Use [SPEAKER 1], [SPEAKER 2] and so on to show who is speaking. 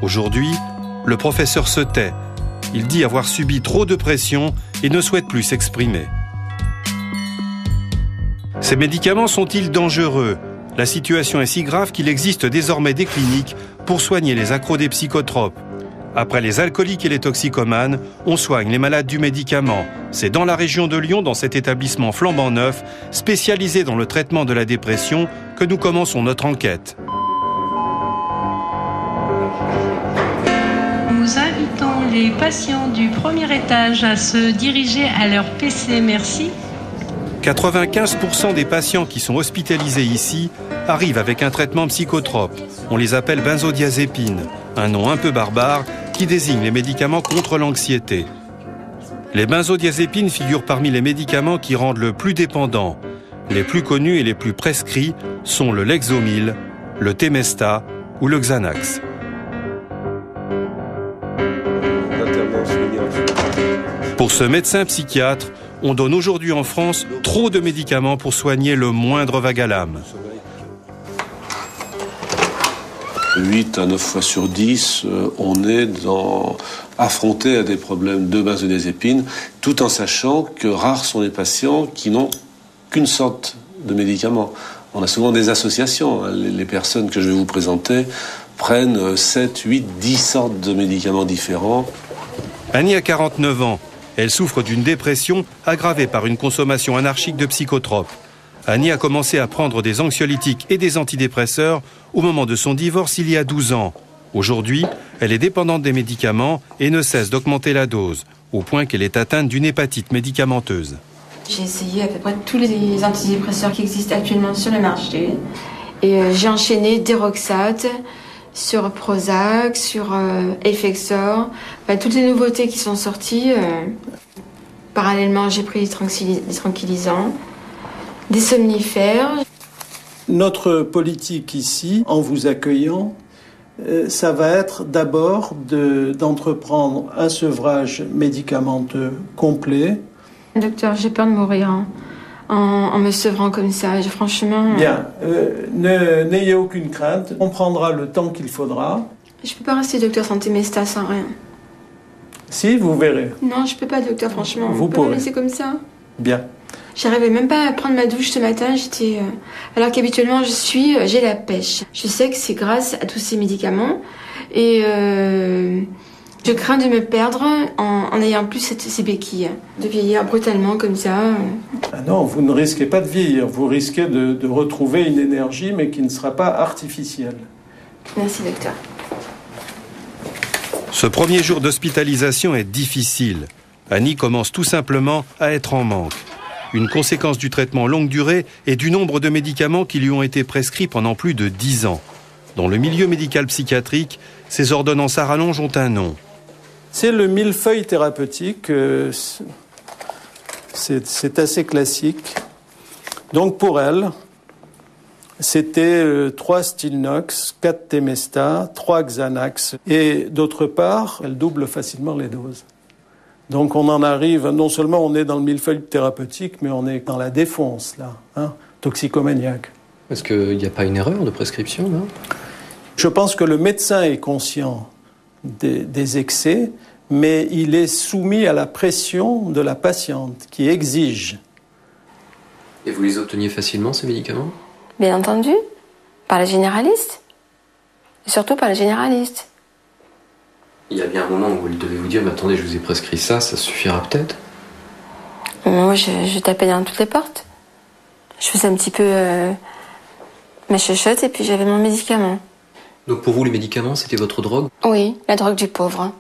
[SPEAKER 1] Aujourd'hui, le professeur se tait. Il dit avoir subi trop de pression et ne souhaite plus s'exprimer. Ces médicaments sont-ils dangereux ? La situation est si grave qu'il existe désormais des cliniques pour soigner les accros des psychotropes. Après les alcooliques et les toxicomanes, on soigne les malades du médicament. C'est dans la région de Lyon, dans cet établissement flambant neuf, spécialisé dans le traitement de la dépression, que nous commençons notre enquête.
[SPEAKER 2] Nous invitons les patients du premier étage à se diriger à leur PC. Merci.
[SPEAKER 1] 95% des patients qui sont hospitalisés ici arrivent avec un traitement psychotrope. On les appelle benzodiazépines, un nom un peu barbare qui désigne les médicaments contre l'anxiété. Les benzodiazépines figurent parmi les médicaments qui rendent le plus dépendant. Les plus connus et les plus prescrits sont le Lexomil, le Temesta ou le Xanax. Pour ce médecin psychiatre, on donne aujourd'hui en France trop de médicaments pour soigner le moindre vague à l'âme.
[SPEAKER 3] 8 à 9 fois sur 10, on est affronté à des problèmes de benzodiazépines, tout en sachant que rares sont les patients qui n'ont qu'une sorte de médicament. On a souvent des associations. Les personnes que je vais vous présenter prennent 7, 8, 10 sortes de médicaments différents.
[SPEAKER 1] Annie a 49 ans. Elle souffre d'une dépression aggravée par une consommation anarchique de psychotropes. Annie a commencé à prendre des anxiolytiques et des antidépresseurs au moment de son divorce il y a 12 ans. Aujourd'hui, elle est dépendante des médicaments et ne cesse d'augmenter la dose, au point qu'elle est atteinte d'une hépatite médicamenteuse.
[SPEAKER 4] J'ai essayé à peu près tous les antidépresseurs qui existent actuellement sur le marché. Et j'ai enchaîné Deroxate, sur Prozac, sur Effexor, toutes les nouveautés qui sont sorties. Parallèlement, j'ai pris des tranquillisants, des somnifères.
[SPEAKER 5] Notre politique ici, en vous accueillant, ça va être d'abord d'entreprendre un sevrage médicamenteux complet.
[SPEAKER 4] Docteur, j'ai peur de mourir en me sevrant comme ça, franchement...
[SPEAKER 5] Bien, n'ayez aucune crainte, on prendra le temps qu'il faudra.
[SPEAKER 4] Je peux pas rester docteur sans Temesta sans rien.
[SPEAKER 5] Si, vous verrez.
[SPEAKER 4] Non, je peux pas, docteur, franchement.
[SPEAKER 5] Vous
[SPEAKER 4] on peut
[SPEAKER 5] pourrez.
[SPEAKER 4] me laisser comme ça.
[SPEAKER 5] Bien.
[SPEAKER 4] J'arrivais même pas à prendre ma douche ce matin, alors qu'habituellement j'ai la pêche. Je sais que c'est grâce à tous ces médicaments et je crains de me perdre en ayant plus ces béquilles, de vieillir brutalement comme ça.
[SPEAKER 5] Ah non, vous ne risquez pas de vieillir, vous risquez de retrouver une énergie mais qui ne sera pas artificielle.
[SPEAKER 4] Merci, docteur.
[SPEAKER 1] Ce premier jour d'hospitalisation est difficile. Annie commence tout simplement à être en manque. Une conséquence du traitement longue durée et du nombre de médicaments qui lui ont été prescrits pendant plus de 10 ans. Dans le milieu médical psychiatrique, ces ordonnances à rallonge ont un nom.
[SPEAKER 5] C'est le millefeuille thérapeutique, c'est assez classique. Donc pour elle, c'était 3 Stilnox, 4 Temesta, 3 Xanax. Et d'autre part, elle double facilement les doses. Donc on en arrive, non seulement on est dans le millefeuille thérapeutique, mais on est dans la défonce, là, toxicomaniaque.
[SPEAKER 6] Est-ce qu'il n'y a pas une erreur de prescription, là ?
[SPEAKER 5] Je pense que le médecin est conscient des excès, mais il est soumis à la pression de la patiente, qui exige.
[SPEAKER 6] Et vous les obteniez facilement, ces médicaments ?
[SPEAKER 4] Bien entendu, par les généralistes. Et surtout par les généralistes.
[SPEAKER 6] Il y a bien un moment où elle devait vous dire, mais attendez, je vous ai prescrit ça suffira peut-être ?
[SPEAKER 4] Moi, je tapais dans toutes les portes. Je faisais un petit peu ma chuchote et puis j'avais mon médicament.
[SPEAKER 6] Donc pour vous, les médicaments, c'était votre drogue ?
[SPEAKER 4] Oui, la drogue du pauvre.